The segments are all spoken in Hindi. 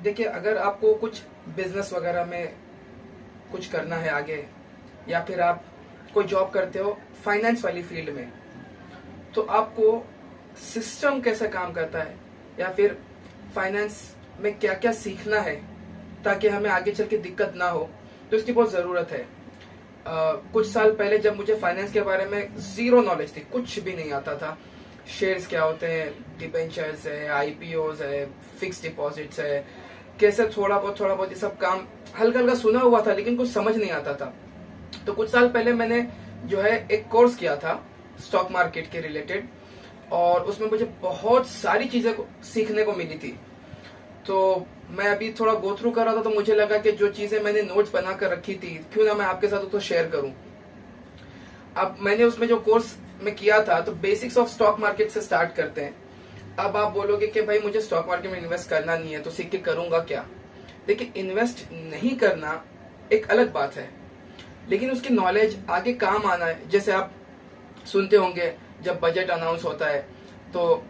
देखिए, अगर आपको कुछ बिजनेस वगैरह में कुछ करना है आगे, या फिर आप कोई जॉब करते हो फाइनेंस वाली फील्ड में, तो आपको सिस्टम कैसे काम करता है या फिर फाइनेंस में क्या क्या सीखना है ताकि हमें आगे चल के दिक्कत ना हो, तो इसकी बहुत ज़रूरत है। कुछ साल पहले जब मुझे फाइनेंस के बारे में जीरो नॉलेज थी, कुछ भी नहीं आता था, शेयर्स क्या होते हैं, डिबेंचर्स है, आईपीओज है, फिक्स डिपॉजिट्स है, कैसे थोड़ा बहुत ये सब काम हल्का हल्का सुना हुआ था, लेकिन कुछ समझ नहीं आता था। तो कुछ साल पहले मैंने जो है एक कोर्स किया था स्टॉक मार्केट के रिलेटेड, और उसमें मुझे बहुत सारी चीजें सीखने को मिली थी। तो मैं अभी थोड़ा गो थ्रू कर रहा था, तो मुझे लगा कि जो चीजें मैंने नोट्स बना कर रखी थी, क्यों ना मैं आपके साथ उसको शेयर करूं। अब मैंने उसमें जो कोर्स में किया था, तो बेसिक्स ऑफ स्टॉक मार्केट से स्टार्ट करते हैं। अब आप बोलोगे कि भाई मुझे स्टॉक मार्केट में इन्वेस्ट करना नहीं है, तो सीख के करूंगा क्या? देखिए, इन्वेस्ट नहीं करना एक अलग बात है, लेकिन उसकी नॉलेज आगे काम आना है। जैसे आप सुनते होंगे जब बजट अनाउंस होता है, तो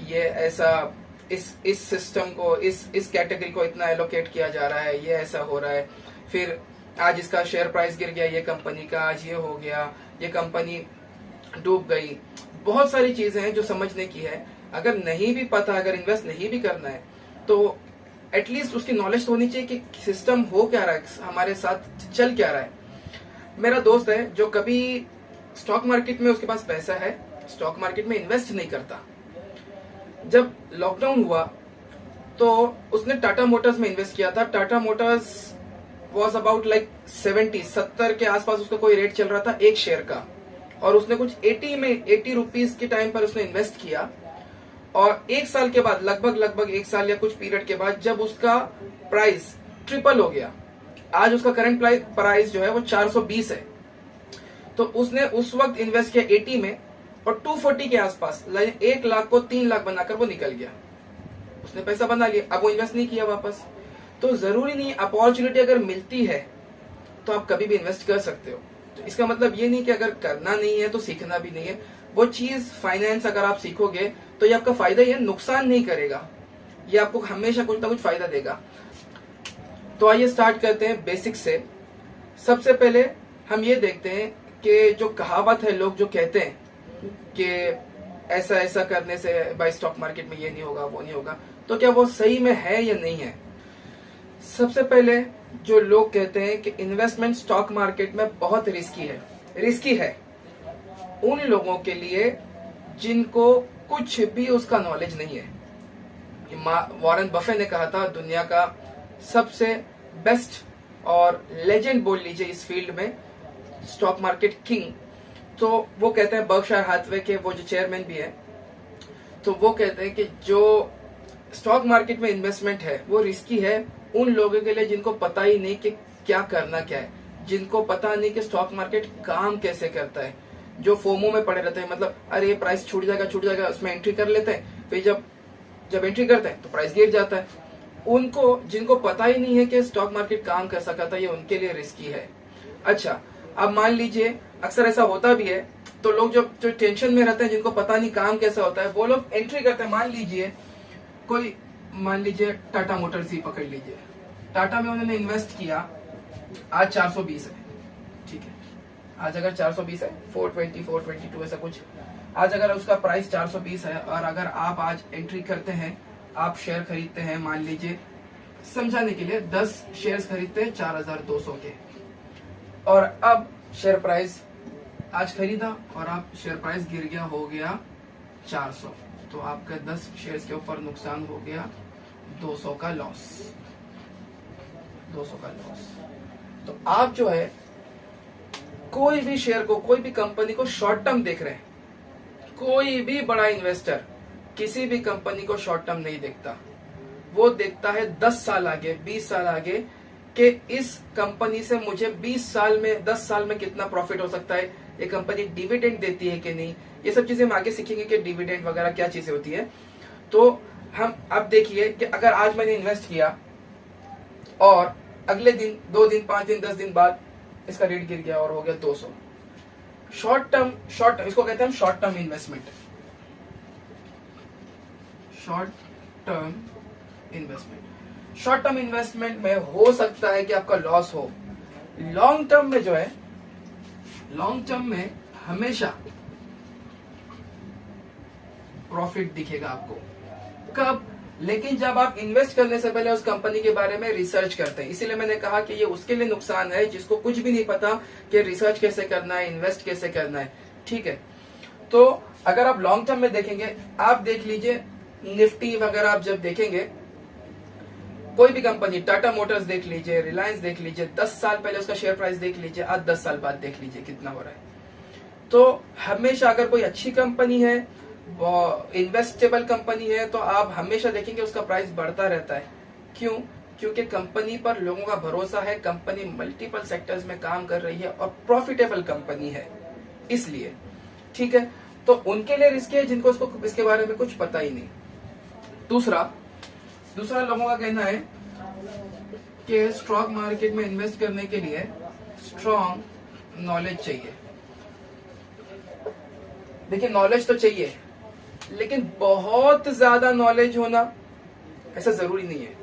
ये ऐसा इस सिस्टम को, इस कैटेगरी को इतना एलोकेट किया जा रहा है, ये ऐसा हो रहा है, फिर आज इसका शेयर प्राइस गिर गया, ये कंपनी का आज ये हो गया, ये कंपनी डूब गई। बहुत सारी चीजें हैं जो समझने की है। अगर नहीं भी पता, अगर इन्वेस्ट नहीं भी करना है, तो एटलीस्ट उसकी नॉलेज तो होनी चाहिए कि सिस्टम हो क्या रहा है, हमारे साथ चल क्या रहा है। मेरा दोस्त है जो कभी स्टॉक मार्केट में, उसके पास पैसा है, स्टॉक मार्केट में इन्वेस्ट नहीं करता। जब लॉकडाउन हुआ तो उसने टाटा मोटर्स में इन्वेस्ट किया था। Tata Motors was about like 70 के आसपास उसका कोई रेट चल रहा था एक शेयर का, और उसने कुछ 80 रुपीज के टाइम पर उसने इन्वेस्ट किया। और एक साल के बाद, लगभग एक साल या कुछ पीरियड के बाद, जब उसका प्राइस ट्रिपल हो गया, आज उसका करंट प्राइस जो है वो 420 है। तो उसने उस वक्त इन्वेस्ट किया 80 में, और 240 के आसपास 1 लाख को 3 लाख बनाकर वो निकल गया। उसने पैसा बना लिया, अब वो इन्वेस्ट नहीं किया वापस। तो जरूरी नहीं, अपॉर्चुनिटी अगर मिलती है तो आप कभी भी इन्वेस्ट कर सकते हो। तो इसका मतलब ये नहीं कि अगर करना नहीं है तो सीखना भी नहीं है। वो चीज फाइनेंस अगर आप सीखोगे तो ये आपका फायदा ही है, नुकसान नहीं करेगा, ये आपको हमेशा कुछ ना कुछ फायदा देगा। तो आइए स्टार्ट करते हैं बेसिक से। सबसे पहले हम ये देखते हैं कि जो कहावत है, लोग जो कहते हैं कि ऐसा ऐसा करने से भाई स्टॉक मार्केट में ये नहीं होगा, वो नहीं होगा, तो क्या वो सही में है या नहीं है? सबसे पहले जो लोग कहते हैं कि इन्वेस्टमेंट स्टॉक मार्केट में बहुत रिस्की है उन लोगों के लिए जिनको कुछ भी उसका नॉलेज नहीं है। वॉरेन बफे ने कहा था, दुनिया का सबसे बेस्ट और लेजेंड बोल लीजिए इस फील्ड में, स्टॉक मार्केट किंग। तो वो कहते हैं, बर्कशायर हैथवे के वो जो चेयरमैन भी है, तो वो कहते हैं कि जो स्टॉक मार्केट में इन्वेस्टमेंट है वो रिस्की है उन लोगों के लिए जिनको पता ही नहीं कि क्या करना क्या है, जिनको पता नहीं कि स्टॉक मार्केट काम कैसे करता है, जो फोमो में पड़े रहते हैं, मतलब अरे ये प्राइस छूट जाएगा, उसमें एंट्री कर लेते हैं, फिर जब एंट्री करते हैं तो प्राइस गिर जाता है। उनको, जिनको पता ही नहीं है कि स्टॉक मार्केट काम कैसा करता है, ये उनके लिए रिस्की है। अच्छा, अब मान लीजिए अक्सर ऐसा होता भी है, तो लोग जो टेंशन में रहते हैं, जिनको पता नहीं काम कैसा होता है, वो लोग एंट्री करते हैं। मान लीजिए टाटा मोटर्स ही पकड़ लीजिए, टाटा में उन्होंने इन्वेस्ट किया, आज 420 है, ठीक है, आज अगर 420 है, 420 422 ऐसा कुछ, आज अगर उसका प्राइस 420 है, और अगर आप आज एंट्री करते हैं, आप शेयर खरीदते हैं, मान लीजिए समझाने के लिए 10 शेयर्स खरीदते हैं 4200 के, और अब शेयर प्राइस आज खरीदा और आप शेयर प्राइस गिर गया, हो गया 400, तो आपका 10 शेयर्स के ऊपर नुकसान हो गया 200 का लॉस। तो आप जो है कोई भी शेयर को, कोई भी कंपनी को शॉर्ट टर्म देख रहे हैं, कोई भी बड़ा इन्वेस्टर किसी भी कंपनी को शॉर्ट टर्म नहीं देखता, वो देखता है 10 साल आगे, 20 साल आगे, कि इस कंपनी से मुझे 10 साल में कितना प्रॉफिट हो सकता है, ये कंपनी डिविडेंड देती है कि नहीं, ये सब चीजें हम आगे सीखेंगे कि डिविडेंड वगैरह क्या चीजें होती है। तो हम अब देखिए कि अगर आज मैंने इन्वेस्ट किया और अगले दिन, 2 दिन, 5 दिन, 10 दिन बाद इसका रेट गिर गया और हो गया 200, शॉर्ट टर्म, इसको कहते हैं हम short term investment, short term investment. Short term investment में हो सकता है कि आपका लॉस हो। लॉन्ग टर्म में जो है, लॉन्ग टर्म में हमेशा प्रॉफिट दिखेगा आपको। कब? लेकिन जब आप इन्वेस्ट करने से पहले उस कंपनी के बारे में रिसर्च करते हैं। इसीलिए मैंने कहा कि ये उसके लिए नुकसान है जिसको कुछ भी नहीं पता कि रिसर्च कैसे करना है, इन्वेस्ट कैसे करना है। ठीक है, तो अगर आप लॉन्ग टर्म में देखेंगे, आप देख लीजिए निफ्टी वगैरह, आप जब देखेंगे कोई भी कंपनी, टाटा मोटर्स देख लीजिए, रिलायंस देख लीजिए, 10 साल पहले उसका शेयर प्राइस देख लीजिए, आज 10 साल बाद देख लीजिए कितना हो रहा है। तो हमेशा अगर कोई अच्छी कंपनी है, इन्वेस्टेबल कंपनी है, तो आप हमेशा देखेंगे उसका प्राइस बढ़ता रहता है। क्यों? क्योंकि कंपनी पर लोगों का भरोसा है, कंपनी मल्टीपल सेक्टर्स में काम कर रही है और प्रॉफिटेबल कंपनी है, इसलिए। ठीक है, तो उनके लिए रिस्क है जिनको इसके बारे में कुछ पता ही नहीं। दूसरा लोगों का कहना है कि स्टॉक मार्केट में इन्वेस्ट करने के लिए स्ट्रॉन्ग नॉलेज चाहिए। देखिए, नॉलेज तो चाहिए, लेकिन बहुत ज्यादा नॉलेज होना ऐसा जरूरी नहीं है।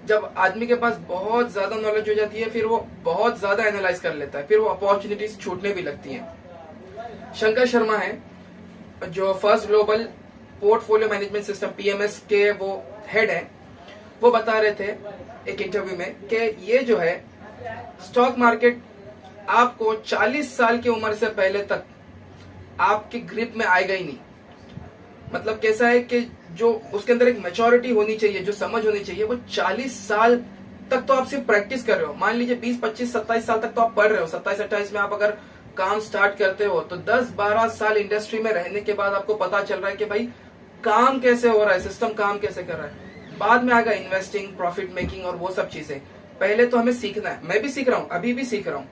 जब आदमी के पास बहुत ज्यादा नॉलेज हो जाती है, फिर वो बहुत ज्यादा एनालाइज कर लेता है, फिर वो अपॉर्चुनिटीज छूटने भी लगती हैं। शंकर शर्मा है, जो first global portfolio management system PMS के वो हेड है, वो बता रहे थे एक इंटरव्यू में कि ये जो है स्टॉक मार्केट आपको 40 साल की उम्र से पहले तक आपकी ग्रिप में आएगा ही नहीं। मतलब कैसा है कि जो उसके अंदर एक मैच्योरिटी होनी चाहिए, जो समझ होनी चाहिए, वो 40 साल तक तो आप सिर्फ प्रैक्टिस कर रहे हो। मान लीजिए 20, 25, 27 साल तक तो आप पढ़ रहे हो, 27, 28 में आप अगर काम स्टार्ट करते हो तो 10, 12 साल इंडस्ट्री में रहने के बाद आपको पता चल रहा है कि भाई काम कैसे हो रहा है, सिस्टम काम कैसे कर रहा है। बाद में आएगा इन्वेस्टिंग, प्रॉफिट मेकिंग और वो सब चीजें। पहले तो हमें सीखना है, मैं भी सीख रहा हूँ, अभी भी सीख रहा हूँ।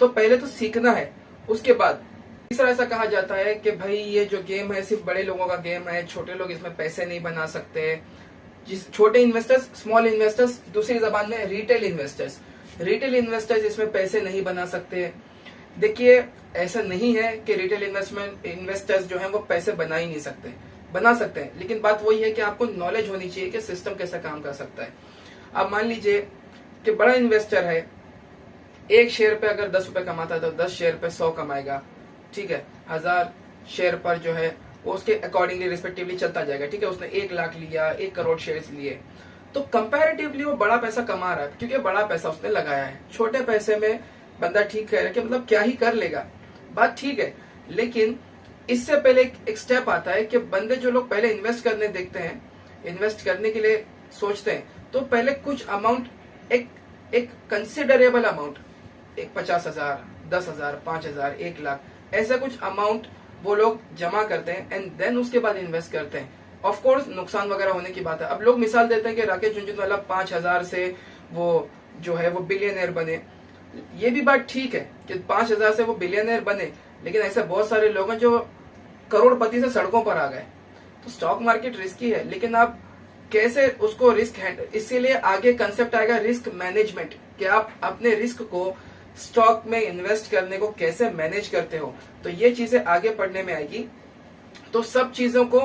तो पहले तो सीखना है, उसके बाद तीसरा ऐसा कहा जाता है कि भाई ये जो गेम है सिर्फ बड़े लोगों का गेम है, छोटे लोग इसमें पैसे नहीं बना सकते। जिस छोटे इन्वेस्टर्स, स्मॉल इन्वेस्टर्स, दूसरी जबान में रिटेल इन्वेस्टर्स इसमें पैसे नहीं बना सकते। देखिए, ऐसा नहीं है कि रिटेल इन्वेस्टर्स जो हैं वो पैसे बना ही नहीं सकते, बना सकते हैं, लेकिन बात वही है कि आपको नॉलेज होनी चाहिए कि सिस्टम कैसा काम कर सकता है। अब मान लीजिए कि बड़ा इन्वेस्टर है, एक शेयर पे अगर 10 रुपए कमाता है तो 10 शेयर पे 100 कमाएगा। ठीक है, 1000 शेयर पर जो है वो उसके अकॉर्डिंगली रिस्पेक्टिवली चलता जाएगा। ठीक है, उसने 1 लाख लिया, 1 करोड़ शेयर्स लिए, तो कंपैरेटिवली वो बड़ा पैसा कमा रहा है क्योंकि बड़ा पैसा उसने लगाया है। छोटे पैसे में बंदा ठीक कह रहा है कि मतलब क्या ही कर लेगा, बात ठीक है, लेकिन इससे पहले एक स्टेप आता है कि बंदे जो लोग पहले इन्वेस्ट करने देखते हैं, इन्वेस्ट करने के लिए सोचते हैं, तो पहले कुछ अमाउंट, एक कंसिडरेबल अमाउंट, एक 50,000, 10,000, 5,000, 1 लाख, ऐसा कुछ अमाउंट वो लोग जमा करते हैं एंड देन उसके बाद इन्वेस्ट करते हैं। ऑफ कोर्स नुकसान वगैरह होने की बात है। अब लोग मिसाल देते हैं कि राकेश झुनझुनवाला 5,000 से वो जो है वो बिलियनर बने। ये भी बात ठीक है कि 5,000 से वो बिलियनर बने, लेकिन ऐसे बहुत सारे लोग हैं जो करोड़पति से सड़कों पर आ गए। तो स्टॉक मार्केट रिस्की है, लेकिन आप कैसे उसको रिस्क हैंडल, इसीलिए आगे कंसेप्ट आएगा रिस्क मैनेजमेंट, कि आप अपने रिस्क को स्टॉक में इन्वेस्ट करने को कैसे मैनेज करते हो। तो ये चीजें आगे पढ़ने में आएगी। तो सब चीजों को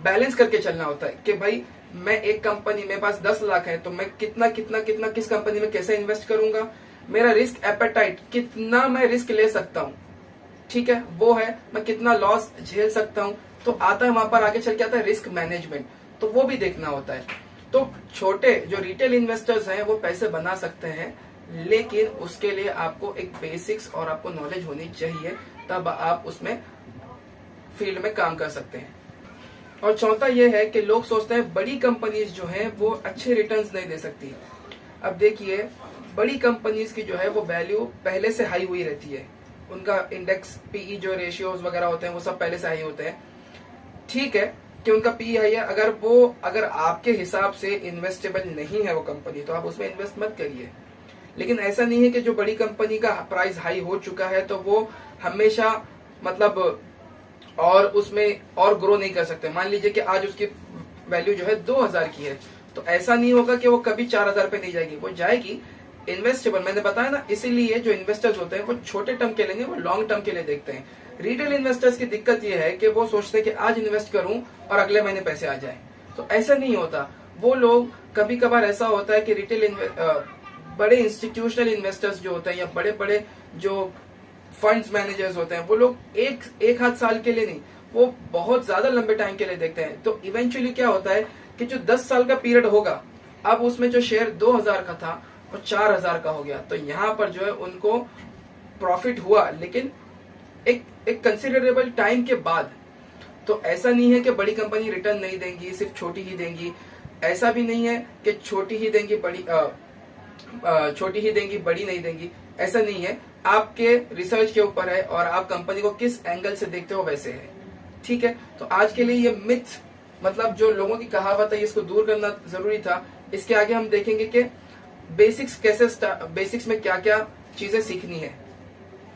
बैलेंस करके चलना होता है कि भाई मैं एक कंपनी, मेरे पास 10 लाख है तो मैं कितना कितना कितना किस कंपनी में कैसे इन्वेस्ट करूंगा, मेरा रिस्क एपेटाइट, कितना मैं रिस्क ले सकता हूँ, ठीक है, वो है, मैं कितना लॉस झेल सकता हूँ। तो आता है वहां पर आगे चल के आता है रिस्क मैनेजमेंट, तो वो भी देखना होता है। तो छोटे जो रिटेल इन्वेस्टर्स हैं वो पैसे बना सकते हैं, लेकिन उसके लिए आपको एक बेसिक्स और आपको नॉलेज होनी चाहिए, तब आप उसमें फील्ड में काम कर सकते हैं। और चौथा ये है कि लोग सोचते हैं बड़ी कंपनीज जो हैं वो अच्छे रिटर्न्स नहीं दे सकती। अब देखिए, बड़ी कंपनीज की जो है वो वैल्यू पहले से हाई हुई रहती है, उनका इंडेक्स पीई जो रेशियोज वगैरह होते हैं वो सब पहले से हाई होते हैं। ठीक है कि उनका पीई हाई है, अगर आपके हिसाब से इन्वेस्टेबल नहीं है वो कंपनी तो आप उसमें इन्वेस्ट मत करिए। लेकिन ऐसा नहीं है कि जो बड़ी कंपनी का प्राइस हाई हो चुका है तो वो हमेशा मतलब और उसमें और ग्रो नहीं कर सकते। मान लीजिए कि आज उसकी वैल्यू जो है 2,000 की है, तो ऐसा नहीं होगा कि वो कभी 4,000 पे नहीं जाएगी, वो जाएगी। इन्वेस्टेबल, मैंने बताया ना, इसीलिए जो इन्वेस्टर्स होते हैं वो छोटे टर्म के लेंगे, वो लॉन्ग टर्म के लिए देखते हैं। रिटेल इन्वेस्टर्स की दिक्कत ये है कि वो सोचते हैं कि आज इन्वेस्ट करूं और अगले महीने पैसे आ जाए, तो ऐसा नहीं होता। वो लोग कभी कभार ऐसा होता है कि बड़े इंस्टीट्यूशनल इन्वेस्टर्स जो होते हैं या बड़े बड़े जो फंड्स मैनेजर्स होते हैं, वो लोग एक आध साल के लिए नहीं, वो बहुत ज्यादा लंबे टाइम के लिए देखते हैं। तो इवेंचुअली क्या होता है कि जो 10 साल का पीरियड होगा, अब उसमें जो शेयर 2000 का था वो 4000 का हो गया। तो यहाँ पर जो है उनको प्रॉफिट हुआ, लेकिन एक कंसिडरेबल टाइम के बाद। तो ऐसा नहीं है कि बड़ी कंपनी रिटर्न नहीं देंगी, सिर्फ छोटी ही देंगी। ऐसा भी नहीं है कि छोटी ही देंगी बड़ी नहीं देंगी, ऐसा नहीं है। आपके रिसर्च के ऊपर है और आप कंपनी को किस एंगल से देखते हो वैसे है, ठीक है। तो आज के लिए ये मिथ, मतलब जो लोगों की कहावत है, इसको दूर करना जरूरी था। इसके आगे हम देखेंगे कि बेसिक्स में क्या क्या चीजें सीखनी है।